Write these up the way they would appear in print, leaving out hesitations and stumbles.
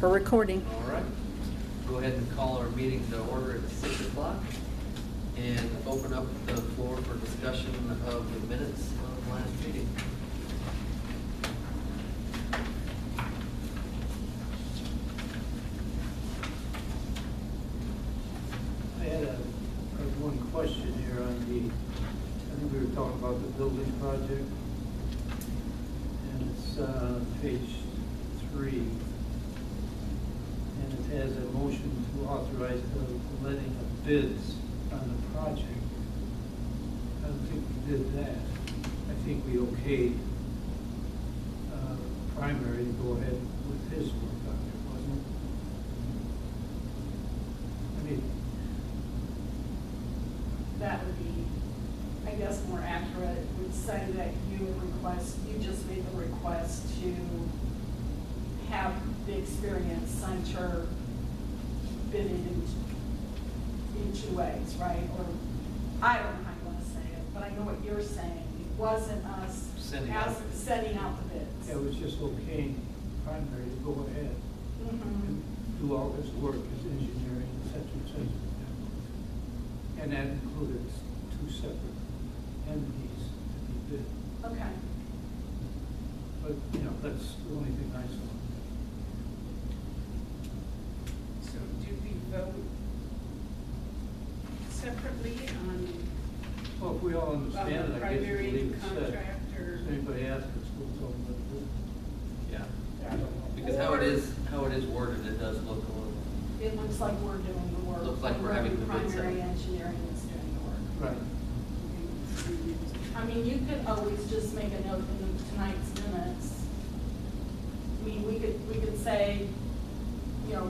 For recording. All right. Go ahead and call our meeting to order at 6 o'clock and open up the floor for discussion of the minutes of last meeting. I had one question here on I think we were talking about the building project. And it's page 3. And it has a motion to authorize the letting of bids on the project. I don't think we did that. I think we okayed primary to go ahead with his work on it, wasn't it? I mean, That would be, I guess, more accurate, would say that you just made the request to have the Experience Center bid in two ways, right? Or, I don't know how you want to say it, but I know what you're saying. It wasn't us Sending out. setting out the bids. it was just okaying primary to go ahead and do all this work as engineering, et cetera, et cetera. And that included 2 separate entities to be bid. Okay. But, that's the only thing I saw. So do we vote separately on Well, if we all understand it, I guess we'll primary leave it set. contract or? If anybody asks us, we'll tell them what to do. Yeah. I don't know. Because how it is worded, it does look a little, It looks like we're doing the work. Looks like we're having the bid set. Primary engineering is doing the work. Right. I mean, you could always just make a note in tonight's minutes. I mean, we could say,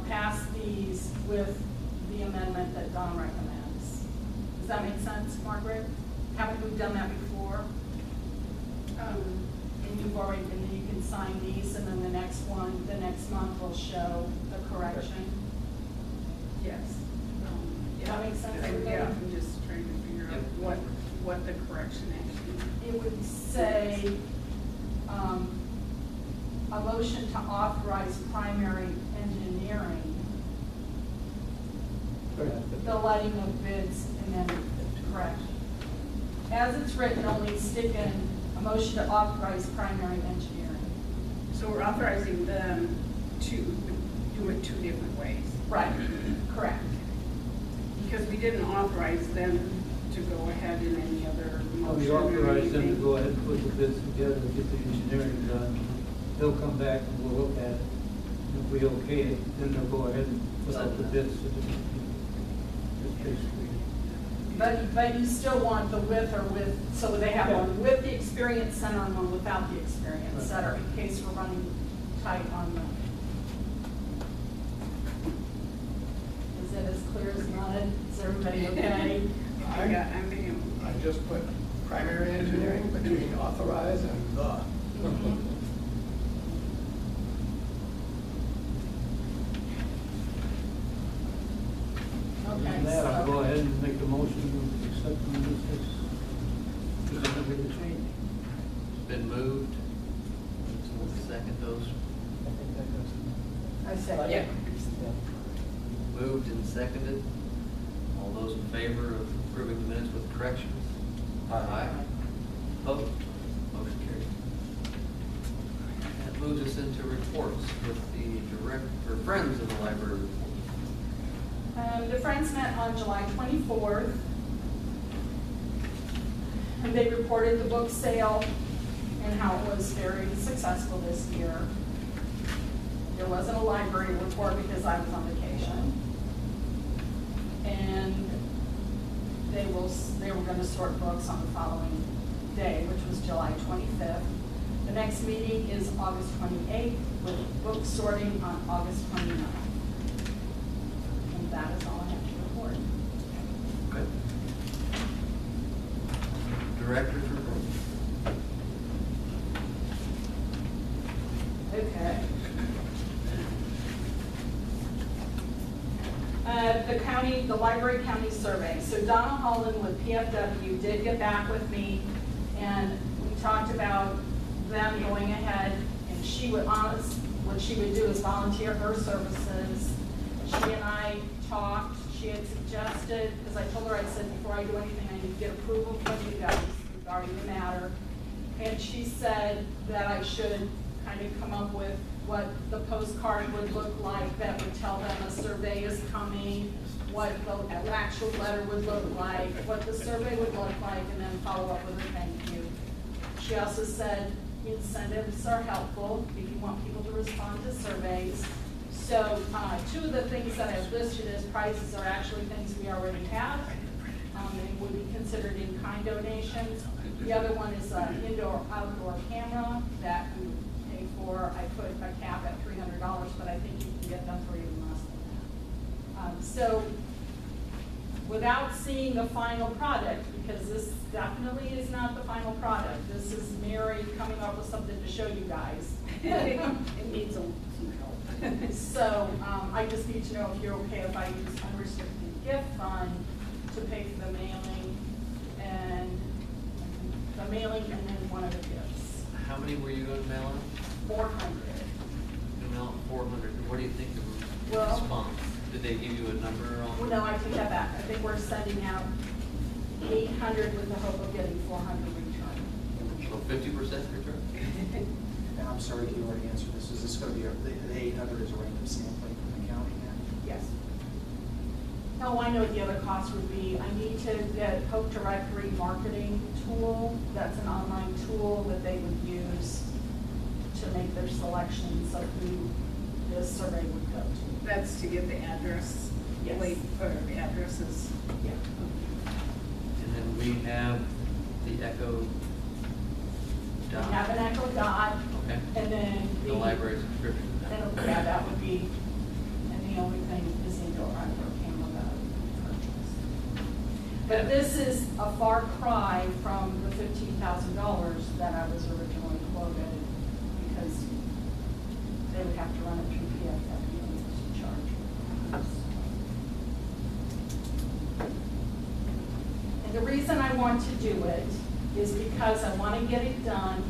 pass these with the amendment that Don recommends. Does that make sense, Margaret? Haven't we done that before? And then you can sign these, and then the next month will show the correction. Yes. Does that make sense, everybody? Yeah, I'm just trying to figure out Yep. what the correction actually. It would say, a motion to authorize primary engineering, the letting of bids, and then correct. As it's written, only stick in a motion to authorize primary engineering. So we're authorizing them to do it 2 different ways. Right, correct. Because we didn't authorize them to go ahead in any other motion. We or authorize them to anything. go ahead and put the bids together and get the engineering done. They'll come back and we'll look at it. If we okay it, then they'll go ahead and put out the bids to the different people. Just basically. But you still want the with or with, so they have one with the Experience Center and one without the Experience Right. Center, in case we're running tight on them. Is it as clear as mud? Is everybody okay? I'm being. I just put primary engineering between authorize and the. Okay, And that, I'll go so, ahead and make the motion to accept them as presented with the change. it's been moved. So we'll second those. I said, Yeah. Moved and seconded. All those in favor of approving the minutes with corrections? Aye. Opposed? Motion carried. That moves us into reports with the Friends of the Library report. The Friends met on July 24th. And they reported the book sale and how it was very successful this year. There wasn't a library report because I was on vacation. And they were going to sort books on the following day, which was July 25th. The next meeting is August 28th with book sorting on August 29th. And that is all I have to report. Good. Director's report. Okay. The library county survey. So Donna Holland with PFW did get back with me, and we talked about them going ahead, and she would what she would do is volunteer her services. She and I talked, she had suggested, because I told her, I said, before I do anything, I need to get approval from you guys regarding the matter. And she said that I should kind of come up with what the postcard would look like that would tell them a survey is coming, what the actual letter would look like, what the survey would look like, and then follow up with a thank you. She also said incentives are helpful if you want people to respond to surveys. So two of the things that I've listed as prizes are actually things we already have. They would be considered in-kind donations. The other one is an indoor-outdoor camera that we pay for. I put a cap at $300, but I think you can get them for even less than that. So without seeing the final product, because this definitely is not the final product, this is Mary coming up with something to show you guys. It needs some help. So I just need to know if you're okay if I use unrestricted gift fund to pay for the mailing and then one of the gifts. How many were you going to mail out? 400. You mail out 400. What do you think the Well- response? Did they give you a number on? Well, no, I take that back. I think we're sending out 800 with the hope of getting 400 returned. So 50% return? And I'm sorry if you already answered this, is this going to be, the 800 is a random sampling from the county then? Yes. Oh, I know what the other cost would be. I need to get Hope Directory marketing tool. That's an online tool that they would use to make their selections of who this survey would go to. That's to get the address, Yes. or the addresses. Yeah. And then we have the Echo We Dot. have an Echo Dot, Okay. and then The library subscription. Yeah, that would be, and the only thing is indoor outdoor camera that I would purchase. But this is a far cry from the $15,000 that I was originally quoted, because they would have to run it through PFW to charge. And the reason I want to do it is because I want to get it done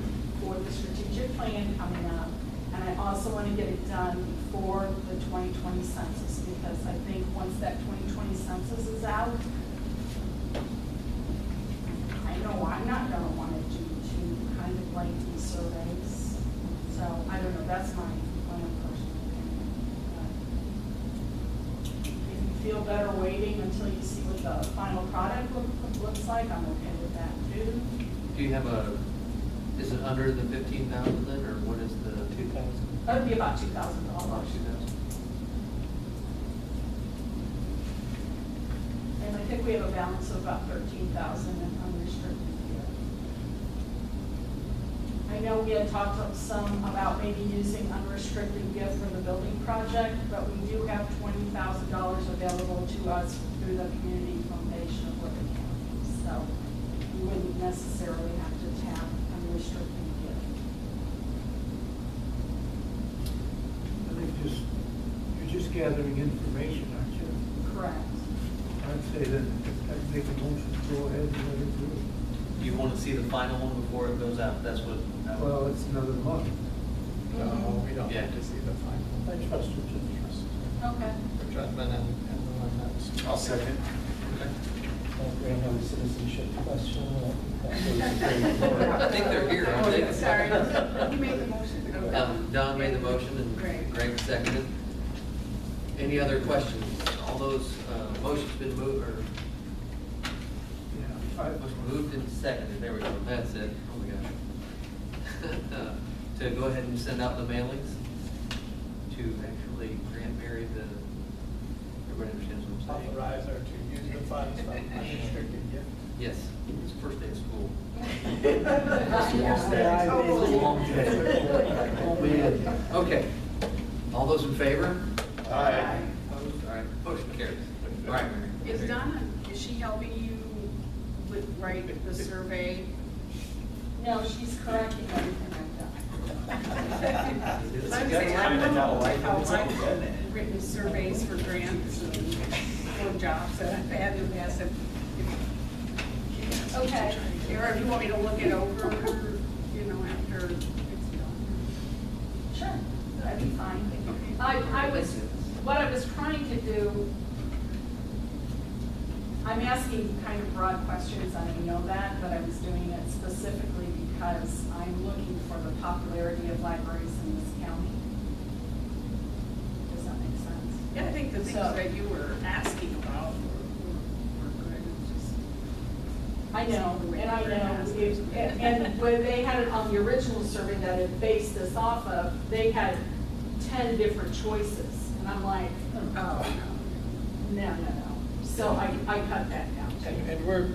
for the strategic plan coming up, and I also want to get it done for the 2020 census, because I think once that 2020 census is out, I know I'm not going to want to do two kind of lengthy surveys. So I don't know, that's my own personal opinion. If you feel better waiting until you see what the final product looks like, I'm okay with that too. Do you have a, is it under the 15,000 then, or what is the? 2,000. That would be about $2,000. About 2,000. And I think we have a balance of about 13,000 in unrestricted gift. I know we had talked some about maybe using unrestricted gift for the building project, but we do have $20,000 available to us through the community foundation of Licking County. So we wouldn't necessarily have to tap unrestricted gift. I think you're just gathering information, aren't you? Correct. I'd say that, I'd make a motion to go ahead and let it do. Do you want to see the final one before it goes out? That's what. Well, it's another month. No, we don't Yeah. have to see the final. I trust your judgment. Okay. The judgment and the one that's. I'll second. Okay. Graham, have a citizenship question? I think they're here, aren't they? Sorry, you made the motion. Don made the motion and Greg. Greg seconded. Any other questions? All those motions been moved, or Yeah. motion moved and seconded, there we go, that's it, oh my gosh. To go ahead and send out the mailings, to actually grant Mary the, everybody understands what I'm saying? Authorize her to use the funds from unrestricted gift. Yes, it's the first day of school. Okay, all those in favor? Aye. Opposed? All right, motion carries. All right, Mary. Is Donna, is she helping you with, write the survey? No, she's correcting everything I've done. I'm saying, I don't know how I've written surveys for grants and for jobs that I've had in the past. Okay. Or if you want me to look it over, you know, after it's done. Sure. that'd be fine. What I was trying to do, I'm asking kind of broad questions, and I know that, but I was doing it specifically because I'm looking for the popularity of libraries in this county. Does that make sense? Yeah, I think the things So- that you were asking about were good. It's just- I know, The way and I you're know, asking. and when they had it on the original survey that it based this off of, they had 10 different choices, and I'm like, Oh, no. So I cut that down. And we're,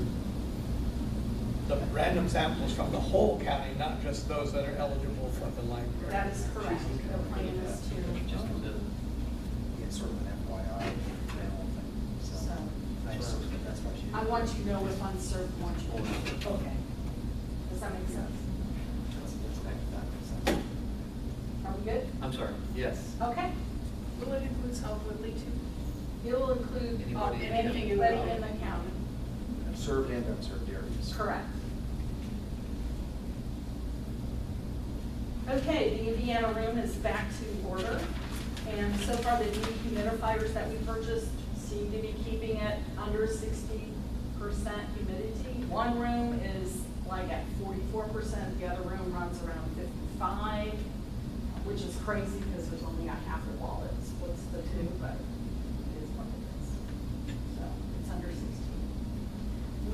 the random samples from the whole county, not just those that are eligible for the library. That is correct, the plan is Just to, to- It's sort of an FYI, that whole thing, so. So- Thanks, that's why she. I want you to know if unserved, want you to know. Okay. Does that make sense? Are we good? I'm sorry, yes. Okay. Will it include South Woodley too? It will include Anybody in the anybody in county. the county. Served and unserved areas. Correct. Okay, the Indiana room is back to order. And so far, the dehumidifiers that we purchased seem to be keeping it under 60% humidity. One room is like at 44%, the other room runs around 55, which is crazy because there's only a half a wall that splits the two, but it is what it is. So it's under 60.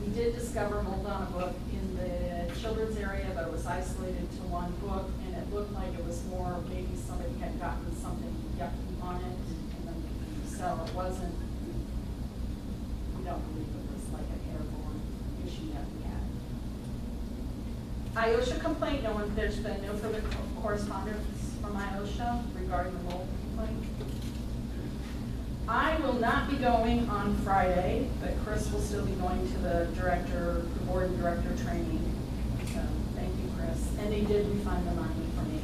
We did discover mold on a book in the children's area, but it was isolated to one book, and it looked like it was more, maybe somebody had gotten something yucky on it, and then, so it wasn't, we don't believe it was like an airborne issue that we had. IOSHA complaint, there's been no further correspondence from IOSHA regarding the mold complaint. I will not be going on Friday, but Chris will still be going to the board and director training. So, thank you, Chris. And they did refund the money for me,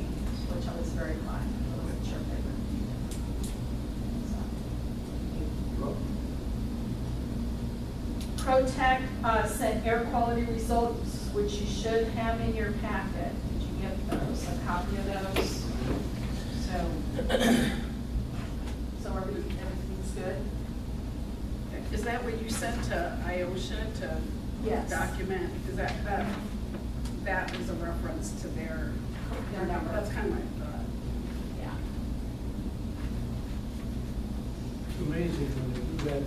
which I was very glad. I wasn't sure if they would. So. ProTech sent air quality results, which you should have in your packet. Did you get those, a copy of those? So everything's good? Is that what you sent to IOSHA to Yes. document? Is that was a reference to their number. That's kind of my thought. Yeah. It's amazing when they do that,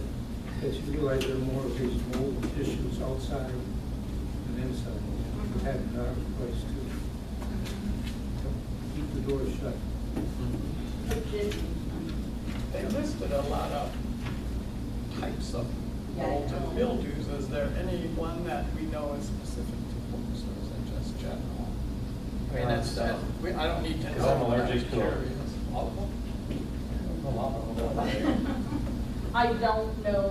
that you realize there are more of these mold issues outside than inside. It happened at our place too. Keep the doors shut. It did. They listed a lot of types of mold and mildews. Is there any one that we know is specific to books, or is it just general? I mean, I don't need to know. Because I'm allergic to Curious. them. All of them? A lot of them. I don't know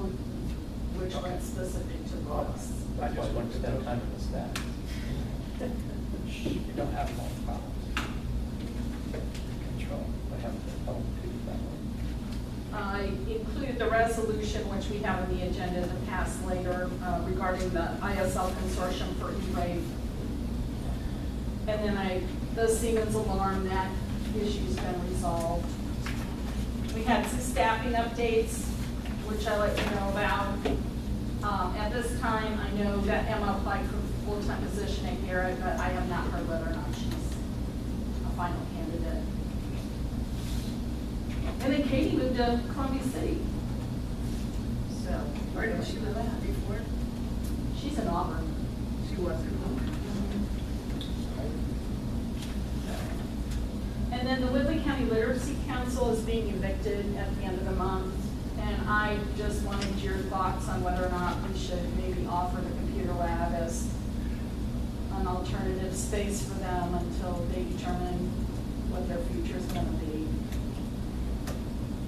which one's specific to books. I just want wanted to to spend know. time in the staff. You don't have mold problems. Control. I have to tell them to do that way. I included the resolution, which we have on the agenda to pass later, regarding the ISL consortium for E-Wave. And then the Siemens alarm, that issue's been resolved. We had some staffing updates, which I let you know about. At this time, I know that Emma applied for a full-time position at Garrett, but I have not heard whether or not she's a final candidate. And then Katie moved to Columbia City. So. Where did she live at before? She's in Auburn. She wasn't. And then the Woodley County Literacy Council is being evicted at the end of the month. And I just wanted your thoughts on whether or not we should maybe offer the computer lab as an alternative space for them until they determine what their future is going to be.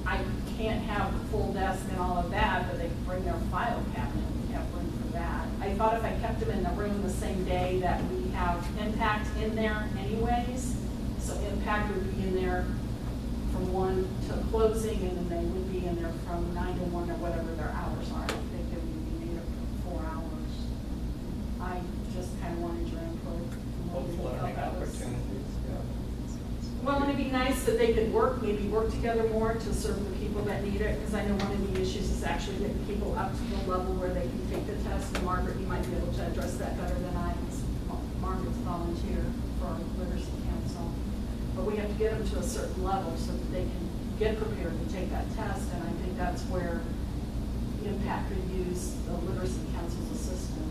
I can't have the full desk and all of that, but they can bring their file cabinet. We have room for that. I thought if I kept them in the room the same day that we have Impact in there anyways, so Impact would be in there from 1 to closing, and then they would be in there from 9 to 1 or whatever their hours are. I think they would be made up for 4 hours. I just kind of wanted your input. Both learning opportunities, yeah. Well, and it'd be nice that they could maybe work together more to serve the people that need it, because I know one of the issues is actually getting people up to the level where they can take the test. And Margaret, you might be able to address that better than I, because Margaret's a volunteer for our Literacy Council. But we have to get them to a certain level so that they can get prepared to take that test, and I think that's where Impact could use the Literacy Council's assistant,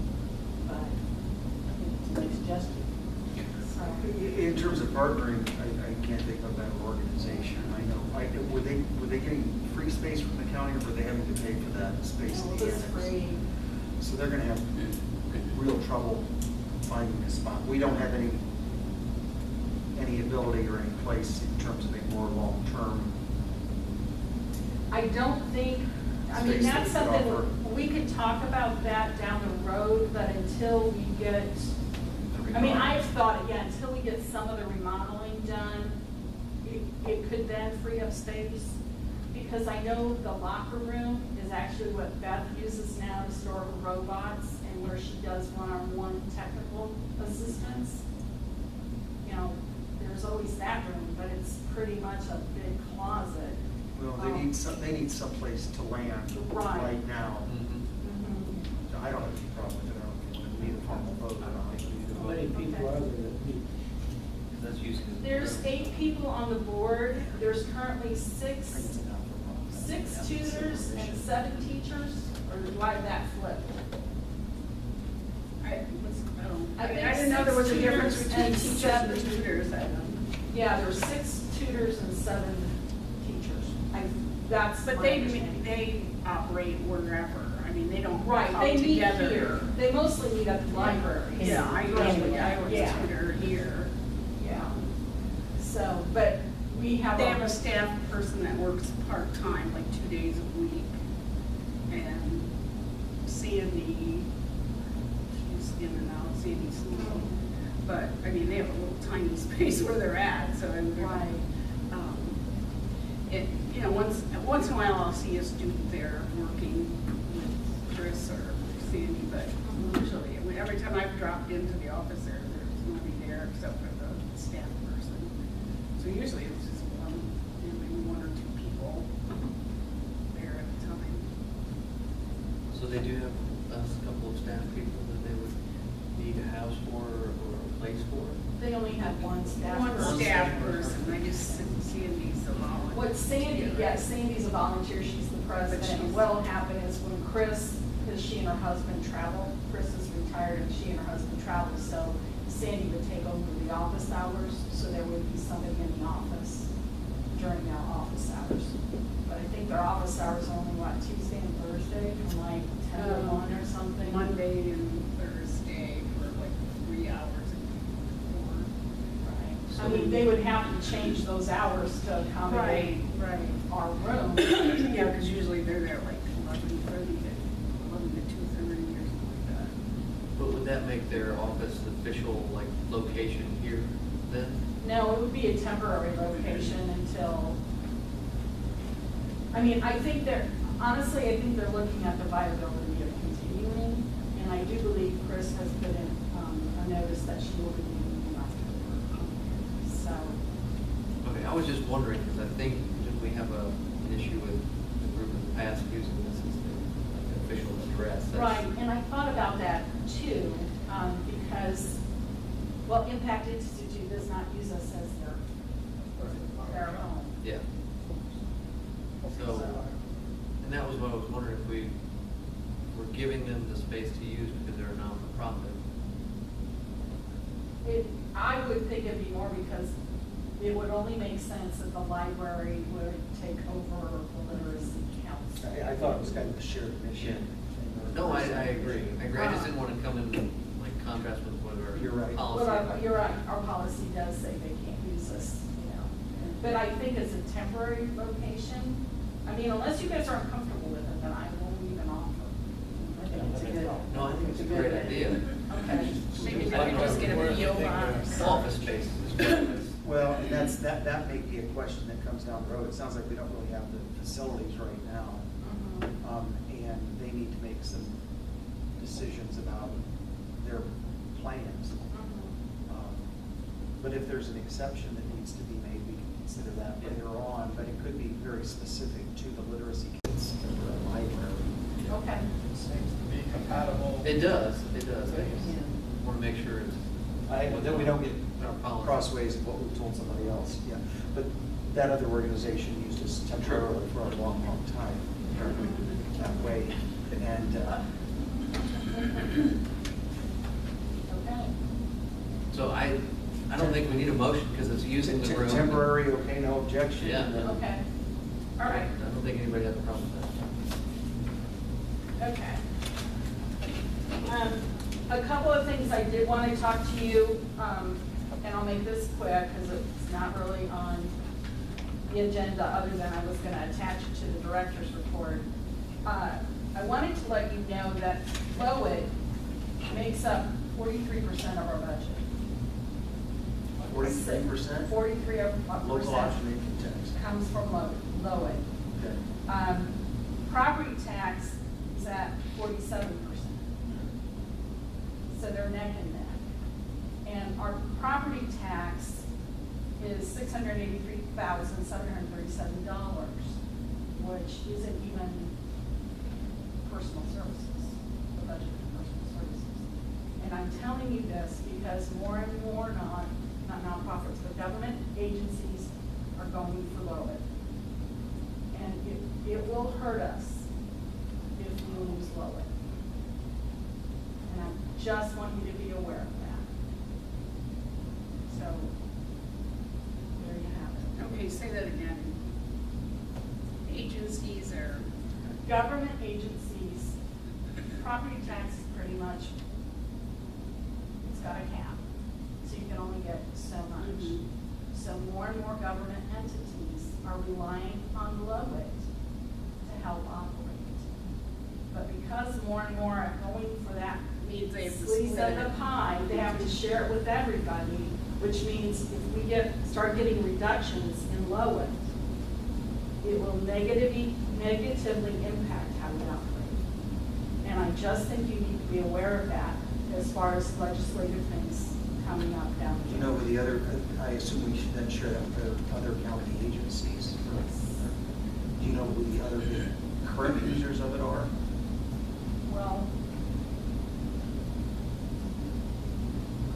but I think it's a nice gesture. So, In terms of partnering, I can't think of a better organization. I know, were they getting free space from the county, or were they having to pay for that space? no, in it the was annex? free. So they're gonna have real trouble finding a spot. We don't have any ability or any place in terms of a more long-term. I don't think, I mean, Space that's that we could something, we could talk about that down the road, but until we get, I mean, I've thought, yeah, until we get some of the remodeling done, it could then free up space. Because I know the locker room is actually what Beth uses now to store her robots, and where she does one-on-one technical assistance. You know, there's always that room, but it's pretty much a big closet. Well, they need someplace to land Right. right now. Mhm. I don't have any problem with it. I don't think we need a formal vote I don't think we need to How vote. many people are there that meet? That's using. There's 8 people on the board. There's currently I think it's 6 enough for a problem. tutors and 7 teachers, or do I have that flipped? I think I didn't know there was a 6 difference tutors between and teachers and 7. tutors. Yeah, there were 6 tutors and 7 teachers. That's But my they understanding. operate wherever. I mean, they don't Right, come they meet together. here. They mostly meet at the library. Yeah, I was Yeah. tutor here. Yeah. So, but we have. They have a staff person that works part-time, like 2 days a week. And Sandy, she's in and out, Sandy Snow. But, I mean, they have a little tiny space where they're at, so I'm. Right. It, you know, once in a while I'll see a student there working with Chris or Sandy, but usually, I mean, every time I've dropped into the office there's nobody there except for the staff person. So usually it's just maybe 1 or 2 people there at a time. So they do have a couple of staff people that they would need a house for or a place for? They only have one staff One person. staff person, I just Sandy's the volunteer. What Sandy, yes, Sandy's a volunteer, she's the president. And what'll happen is when Chris, because she and her husband travel, Chris is retired and she and her husband travel, so Sandy would take over the office hours, so there would be somebody in the office during our office hours. But I think their office hours are only, what, Tuesday and Thursday, from like 10 to 1 or something? Monday and Thursday for like 3 hours and 4. Right. I mean, they would have to change those hours to accommodate Right. our room. Yeah, because usually they're there like 11:30 to 2:30 or something like that. But would that make their office official, like, location here then? No, it would be a temporary location until, I mean, I think honestly, I think they're looking at the viability of continuing. And I do believe Chris has put in a notice that she will be leaving in October. So, Okay, I was just wondering, because I think that we have an issue with the group in the past using this as their like, official address. That's- right, and I thought about that too, because, well, Impact Institute does not use us as their home. Yeah. So, and that was what I was wondering, if we were giving them the space to use because they're a non-for-profit. I would think it'd be more because it would only make sense if the library would take over the literacy council. I thought it was kind of a shared mission. No, I agree. I just didn't want to come in like contrast with what our You're right. policy. Well, you're right, our policy does say they can't use this, you know. But I think it's a temporary location. I mean, unless you guys aren't comfortable with it, then I won't even offer. I think it's a good. No, I think it's a great idea. Okay. Maybe they could just get a PO box. Office space is what it is. Well, and that may be a question that comes down the road. It sounds like we don't really have the facilities right now. Mhm. And they need to make some decisions about their plans. Mhm. But if there's an exception that needs to be made, we can consider that later on, but it could be very specific to the literacy kits for a library. Okay. It seems to be compatible. It does. I just want to make sure it's. That we don't get Our policy. crossways of what we've told somebody else, yeah. But that other organization used us temporarily for a long, long time, apparently, that way. And, Okay. So I don't think we need a motion because it's using the room. temporary, okay, no objection. Yeah. and then- Okay. All right. I don't think anybody has a problem with that. Okay. A couple of things I did want to talk to you, and I'll make this quick because it's not really on the agenda other than I was going to attach it to the director's report. I wanted to let you know that LOIT makes up 43% of our budget. 43%? 43% Local option income tax. comes from LOIT. Okay. Property tax is at 47%. So they're neck and neck. And our property tax is $683,737, which isn't even personal services, the budget for personal services. And I'm telling you this because more and more not nonprofits, but government agencies are going for LOIT. And it will hurt us if we lose LOIT. And I just want you to be aware of that. So, there you have it. Okay, say that again. Agencies are, Government agencies, property tax is pretty much, it's got a cap. So you can only get so much. Mhm. So more and more government entities are relying on LOIT to help operate. But because more and more are going for that means they have to slice split of the it. pie, they have to share it with everybody, which means if we start getting reductions in LOIT, it will negatively impact how we operate. And I just think you need to be aware of that as far as legislative things coming up down the You know, with the other, I assume we should then share that with the other county agencies. Do you know who the other big current users of it are? Well,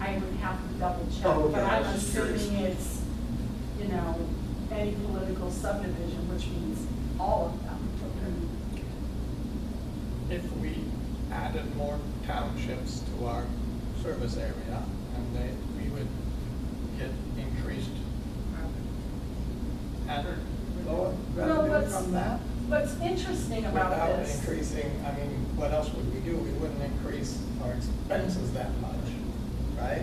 I would have to double check, Oh, okay, but I I'm was just curious. assuming it's, any political subdivision, which means all of them. If we added more townships to our service area, and we would get increased added lower Well, revenue from that. What's interesting about Without this, increasing, I mean, what else would we do? We wouldn't increase our expenses that much, right?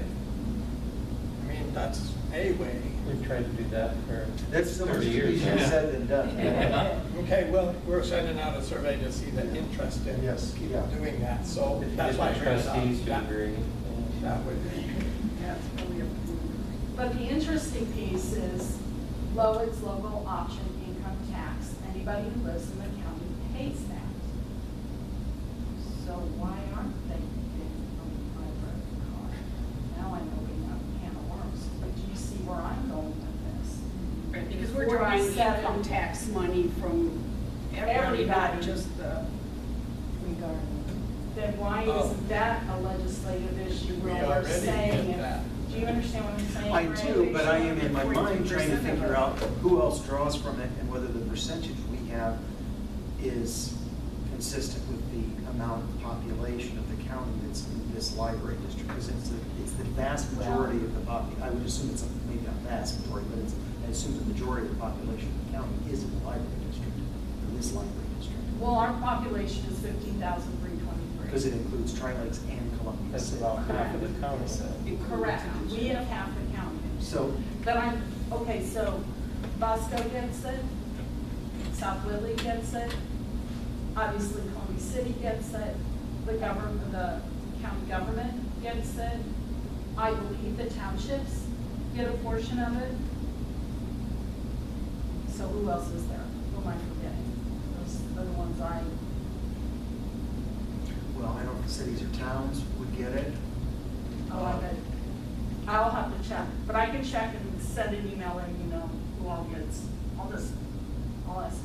I mean, that's a way. We've tried to do that for That's so much 30 years. easier now. said than done. Okay, well, we're sending out a survey to see the interest in Yes, keep yeah. doing that, so If you that's get why I the bring it up. trustees to That- agree. That would be, yeah, it's probably a. but the interesting piece is LOIT's local option income tax. Anybody who lives in the county pays that. So why aren't they getting a library card? Now I know we have a can of worms, but do you see where I'm going with this? Right, because we're drawing income tax money from everybody, not Everybody. just the. Then why Oh. isn't that a legislative issue We where we're already saying, did that. do you understand what I'm saying? I Ray? do, but I am in my mind trying to 42% of figure it. out who else draws from it and whether the percentage we have is consistent with the amount of population of the county that's in this library district, because it's the vast majority of the I would assume it's maybe not vast majority, but I assume the majority of the population of the county is in the library district, in this library district. Well, our population is 15,323. Because it includes Tri-Lakes and Columbia That's City. about half of the county. Correct, we have half the county. So, But so Bosco gets it, South Whitley gets it, obviously Columbia City gets it, the county government gets it. I believe the townships get a portion of it. So who else is there? Who am I forgetting? Those are the ones well, I don't know if the cities or towns would get it. I'll have to check. But I can check and send an email letting you know who all gets, I'll ask.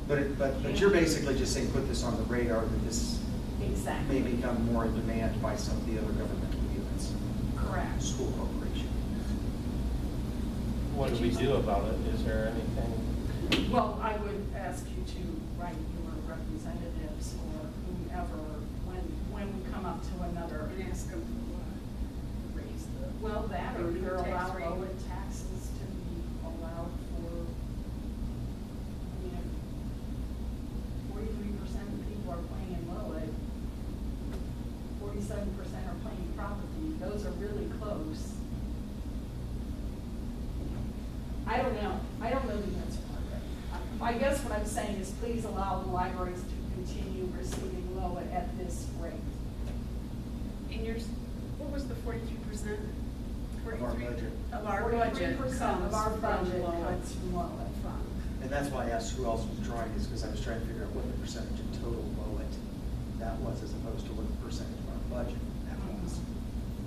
But you're basically just saying, put this on the radar, that this Exactly. may become more in demand by some of the other governmental units, Correct. school corporation. What do we do about it? Is there anything? Well, I would ask you to write your representatives or whomever when we come up to another. And ask them for what? Raise the. Well, that or the you're tax allowed rate. lower taxes to be allowed for, you know, 43% of people are playing in Lowell, 47% are playing property. Those are really close. I don't know. I don't know the answer, Margaret. I guess what I'm saying is please allow the libraries to continue receiving Lowell at this rate. And yours, what was the 43%? Of our budget. Of our budget 43% of our comes budget from Lowell. comes from Lowell Fund. And that's why I asked who else was drawing this, because I was trying to figure out what the percentage of total Lowell that was, as opposed to what the percentage of our budget that was.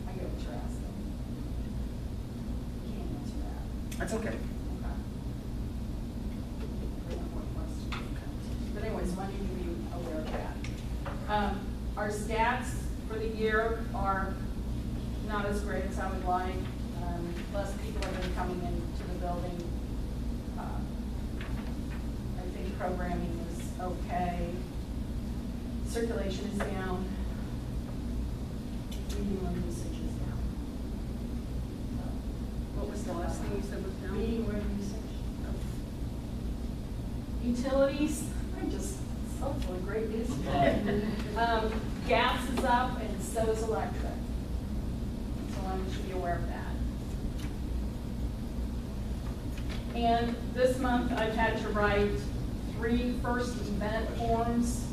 I get what you're asking. Can't answer that. That's okay. Okay. Bring up one question. But anyways, I need to be aware of that. Our stats for the year are not as great as I would like. Less people have been coming into the building. I think programming is okay. Circulation is down. Reading room usage is down. What was the last thing you said was down? Reading room usage. Utilities, I'm just so full of great news today. Gas is up and so is electric. So I want you to be aware of that. And this month I've had to write 3 first event forms,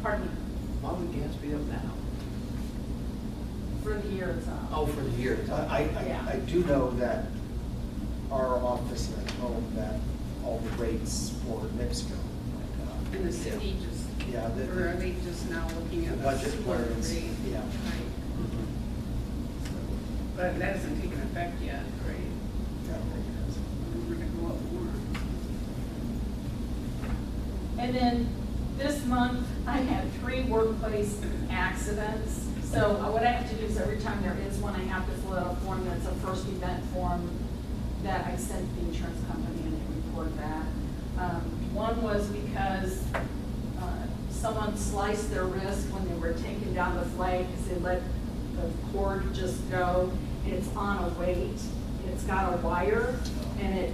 pardon me, Why would gas be up now? for the year it's up. Oh, for the year. I do know that our office at home, that all the rates for NIPSCO went up. And the city just, Yeah, or are they just now looking the at the budget school plans, rate? yeah. Right. But that hasn't taken effect yet, right? Yeah, it is. We're gonna go up more. And then this month, I had 3 workplace accidents. So what I have to do is every time there is one, I have to fill out a form that's a first event form that I send to the insurance company and they report that. One was because someone sliced their wrist when they were taking down the flag because they let the cord just go. It's on a weight. It's got a wire and it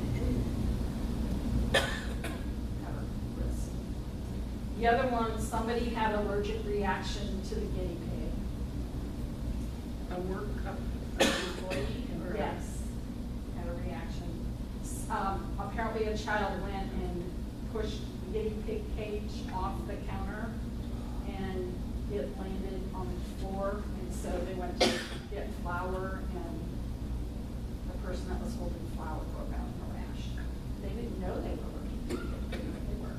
The other one, somebody had allergic reaction to the guinea pig. A work, an employee or? Yes, had a reaction. Apparently a child went and pushed the guinea pig cage off the counter and it landed on the floor. And so they went to get flour and the person that was holding flour broke out in a rash. They didn't know they were allergic to guinea pig, but they were.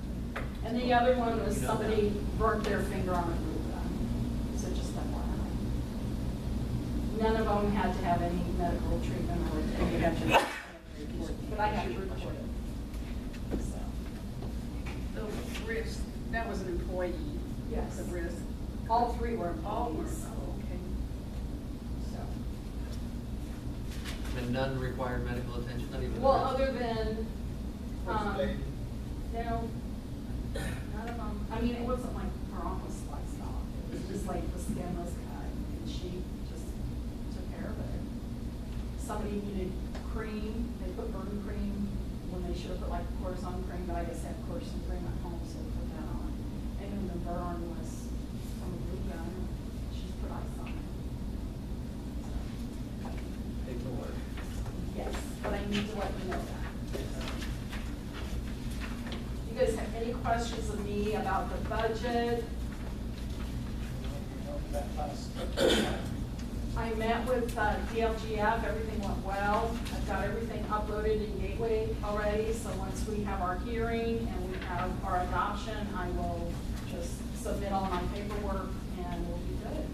And the other one was somebody burnt their finger on a glue gun. So just FYI. None of them had to have any medical treatment or anything. But I had to report it. So, The risk, that was an employee. Yes. The risk. all 3 were All were, employees. oh, okay. So. And none required medical attention, not even. Well, other than, First aid. no, none of them, I mean, it wasn't like her arm was sliced off. It was just like the skin was cut and she just took care of it. Somebody needed cream, they put burn cream when they should have put like cortisone cream, but I guess they have cortisone cream at home, so they put that on. And then the burn was from a glue gun, she's put ice on it. Paperwork. Yes, but I need to let you know that. You guys have any questions of me about the budget? That last. I met with DLGF, everything went well. I've got everything uploaded in Gateway already, so once we have our hearing and we have our adoption, I will just submit all my paperwork and we'll be good.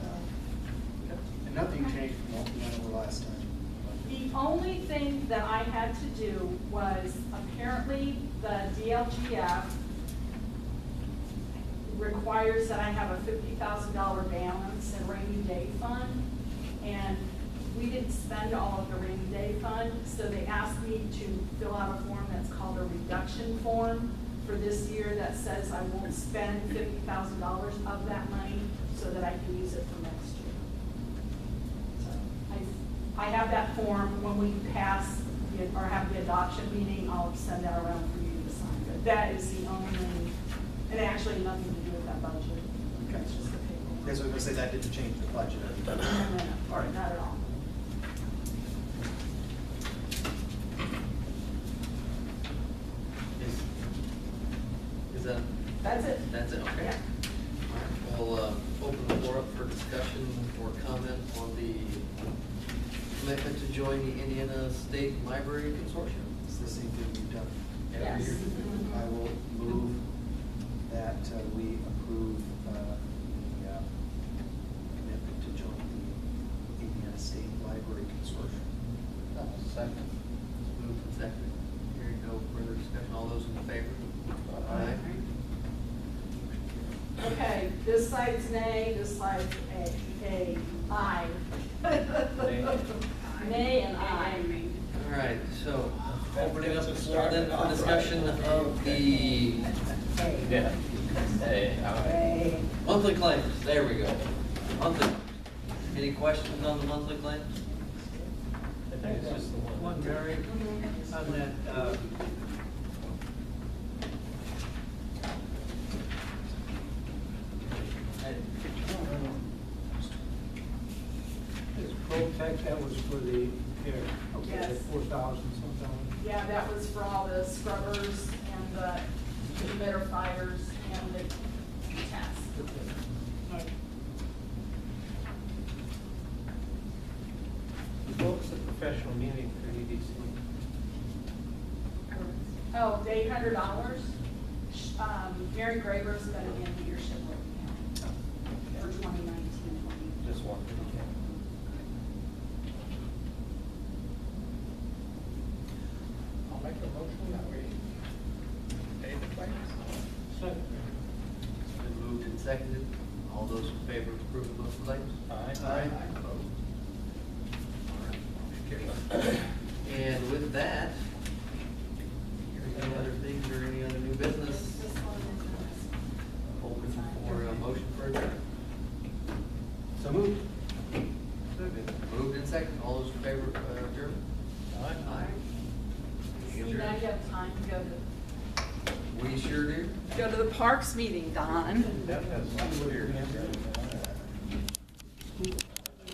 So, And nothing changed from what we went over last time. The only thing that I had to do was apparently the DLGF requires that I have a $50,000 balance in rainy day fund. And we didn't spend all of the rainy day fund, so they asked me to fill out a form that's called a reduction form for this year that says I won't spend $50,000 of that money so that I can use it for next year. So I have that form. When we pass or have the adoption meeting, I'll send that around for you to sign. But that is the only, and actually nothing to do with that budget. Okay. It's just the paperwork. Because I was gonna say that didn't change the budget. No, All right. not at all. Is that, That's it. that's it, okay? Yeah. All right, we'll open the floor up for discussion or comment on the commitment to join the Indiana State Library Consortium. It's the same thing we've done every Yes. year. I will move that we approve the commitment to join the Indiana State Library Consortium. Second. Moved and seconded. Hearing no further discussion, all those in favor? Aye. Okay, this side's nay, this side's aye. Nay and aye. All right, so opening up the floor then for discussion of the Yeah. Hey, monthly claims. There we go. Monthly. Any questions on the monthly claims? I think it's just the one. One, Mary, on that, this Protect, that was for the air. Okay, Yes. 4,000 something. Yeah, that was for all the scrubbers and the humidifiers and the tests. What was the professional meeting for EDC? Oh, the $800. Mary Graber's going to be in leadership with me for 2019. Just one. I'll make a motion that we pay the claims. Second. It's been moved and seconded. All those in favor of approving those claims? Aye. Opposed? All right, motion carries. And with that, any other things or any other new business? This one is Open for a motion for adjournment. So moved. Moved and seconded. All those in favor of adjournment? Aye. See, now you have time to go to We sure do. Go to the Parks meeting, Don. That has one weird.